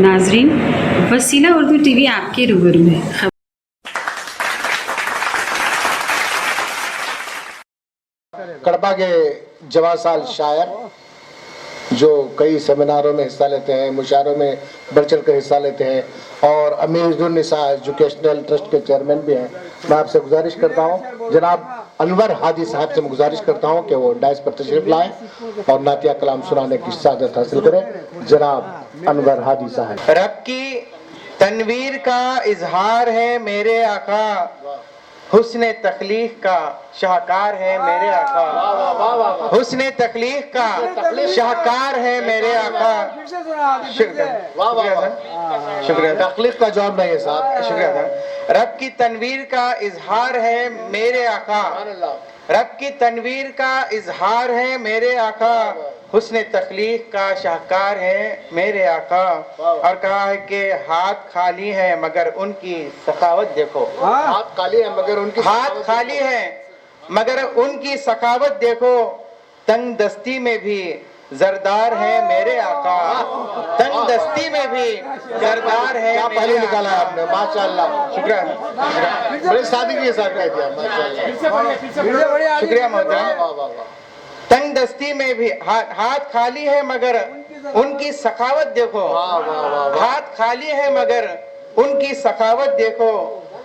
नाजरीन, वसीला उर्दू टीवी आपके रूबरू है। कड़बा के जवां साल शायर जो कई सेमिनारों में हिस्सा लेते हैं, मुशायरों में बढ़ चढ़ कर हिस्सा लेते हैं और अमीरुन्निसा एजुकेशनल ट्रस्ट के चेयरमैन भी हैं। मैं आपसे गुजारिश करता हूँ, जनाब अनवर हादी साहब से मैं गुजारिश करता हूँ कि वो डायस पर तशरीफ लाएं और नातिया कलाम सुनाने की सआदत हासिल करें। जनाब अनवर हादी साहब। रब की तनवीर का इजहार है मेरे आका, हुस्न तख्लीक का शाहकार है मेरे आका, हुस्न तख्लीक का शाहकार है मेरे आका। शुक्रिया तख्लीक का जवाब नहीं है साहब। शुक्रिया था। रब की तनवीर का इजहार है मेरे आका, रब की तनवीर का इजहार है मेरे आका, हुस्न तख्लीक का शाहकार है मेरे आका। और कहा है कि हाथ खाली है मगर उनकी सखावत देखो, हाथ खाली है मगर उनकी हाथ खाली है मगर उनकी सखावत देखो, तंग दस्ती में भी जरदार है मेरे आका, तंग दस्ती में भी जरदार है क्या मेरे पहले निकाला है आका। आपने, माशाअल्लाह। शुक्रिया, बड़ी सादगी के साथ कह दिया, माशाअल्लाह। शुक्रिया मोहतरम। वाह वाह वाह। तंग दस्ती में भी हाथ खाली है मगर उनकी सखावत देखो, हाथ खाली है मगर उनकी सखावत देखो,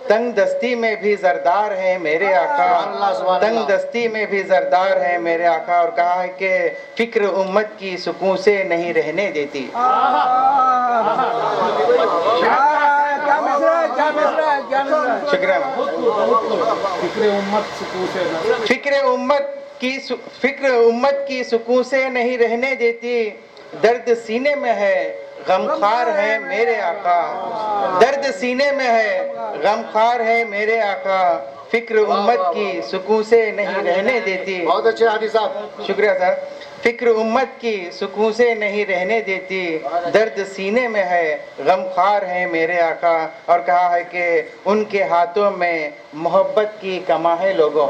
तंग दस्ती में भी जरदार है मेरे आका, तंग दस्ती में भी जरदार है मेरे आका। और कहा है कि फिक्र उम्मत की सुकून से नहीं रहने देती। शुक्रिया। फिक्र उम्मत की सुकून से नहीं रहने देती, दर्द सीने में है गमखार है मेरे आका, दर्द सीने में है गमखार है मेरे आका, फिक्र उम्मत की सुकून से नहीं रहने देती। बहुत अच्छे हादी साहब। शुक्रिया सर। फिक्र उम्मत की सुकून से नहीं रहने देती, दर्द सीने में है गमखार है मेरे आका। और कहा है कि उनके हाथों में मोहब्बत की कमा है लोगों,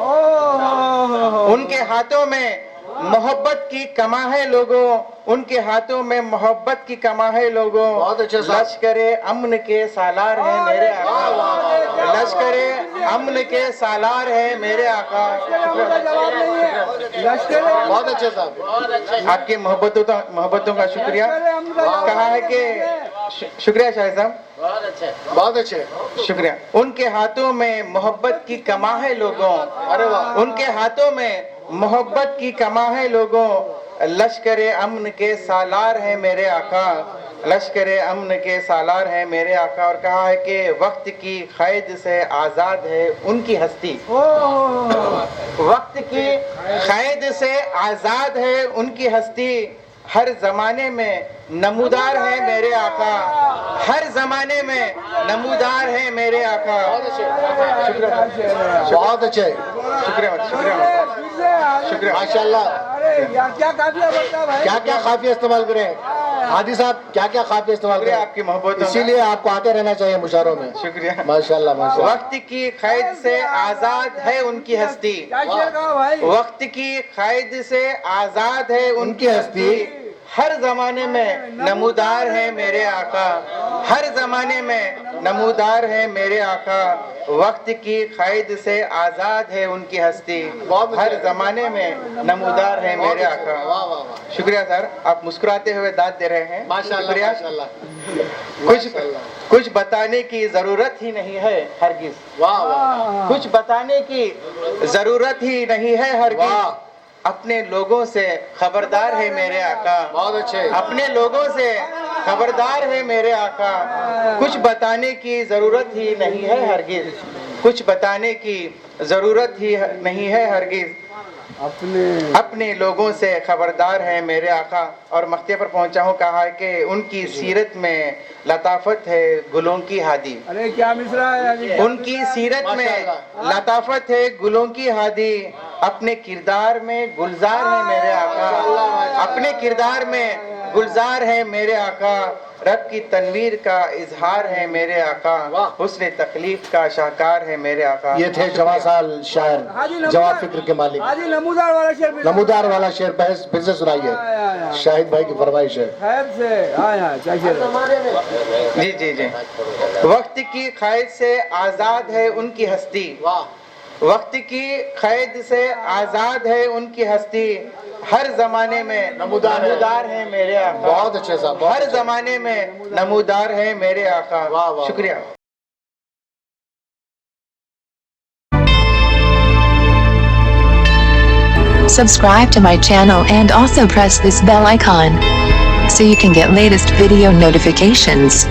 उनके हाथों में मोहब्बत की कमा है लोगों, उनके हाथों में मोहब्बत की कमा है लोगों। बहुत अच्छे साहब। लश्करे अमन के सालार है मेरे आका, लश्करे अमन के सालार है मेरे आका। बहुत अच्छे साहब। आपकी मोहब्बतों का शुक्रिया। कहा है कि शुक्रिया शाहिद साहब, बहुत अच्छे। शुक्रिया। उनके हाथों में मोहब्बत की कमा है लोगों, अरे वाह। उनके हाथों में मोहब्बत की कमा है लोगों, लश्करे अमन के सालार है मेरे आका, लश्करे अमन के सालार है मेरे आका। और कहा है कि वक्त की कैद से आज़ाद है उनकी हस्ती, वक्त की कैद से आज़ाद है उनकी हस्ती, हर जमाने में नमूदार है मेरे आका, हर जमाने में नमूदार है मेरे आका। बहुत अच्छे। शुक्रिया शुक्रिया माशाअल्लाह। क्या क्या काफिया इस्तेमाल करें हादी साहब, क्या क्या काफिया इस्तेमाल शुक्रिया करें? आपकी मोहब्बतों का। इसीलिए आपको आते रहना चाहिए मुशायरों में। शुक्रिया। माशाअल्लाह माशाअल्लाह। वक्त की कैद से आजाद है उनकी हस्ती, वक्त की कैद से आजाद है उनकी हस्ती, हर जमाने में नमूदार है मेरे आका, हर जमाने में नमूदार है मेरे आका, वक्त की कैद से आजाद है उनकी हस्ती, हर जमाने में नमूदार है मेरे आका। वाह वाह वाह। शुक्रिया सर, आप मुस्कुराते हुए दाद दे रहे हैं। माशाअल्लाह शुक्रिया। माशाअल्लाह। कुछ बताने की जरूरत ही नहीं है हरगिज, वाह वाह। कुछ बताने की जरूरत ही नहीं है हरगिज, वाह। अपने लोगों से खबरदार है मेरे आका, बहुत अच्छे। अपने लोगों से खबरदार है मेरे आका, कुछ बताने की जरूरत ही नहीं है हरगिज, कुछ बताने की जरूरत ही नहीं है हरगिज, अपने लोगों से खबरदार है मेरे आका। और मख्ते पर पहुंचा हूँ। कहा है कि उनकी सीरत में लताफत है गुलों की हादी, अरे क्या मिसरा है, उनकी सीरत में लताफत है गुलों की हादी, अपने किरदार में गुलजार है मेरे आका, अपने किरदार में गुलजार है मेरे आका, रब की तनवीर का इजहार है मेरे आका, हुस्न तकलीफ का शाहकार है मेरे आका। ये थे जवां साल शायर जवाब फिक्र के मालिक। हाजी नमूदार वाला शेर नमूदार वाला शेर फिर से सुनाइए, शाहिद भाई की फरमाइश है। खैर से क्या शेर? जी जी जी। वक्त की क़ैद से आज़ाद है उनकी हस्ती, वक्त की क़ैद से आज़ाद है उनकी हस्ती, हर जमाने में नमूदार है मेरे आका। बहुत अच्छे साहब, बहुत हर अच्छे। जमाने में नमूदार है मेरे आका। वाह, वाह, शुक्रिया। Subscribe to my channel and also press this bell icon so you can get latest video notifications.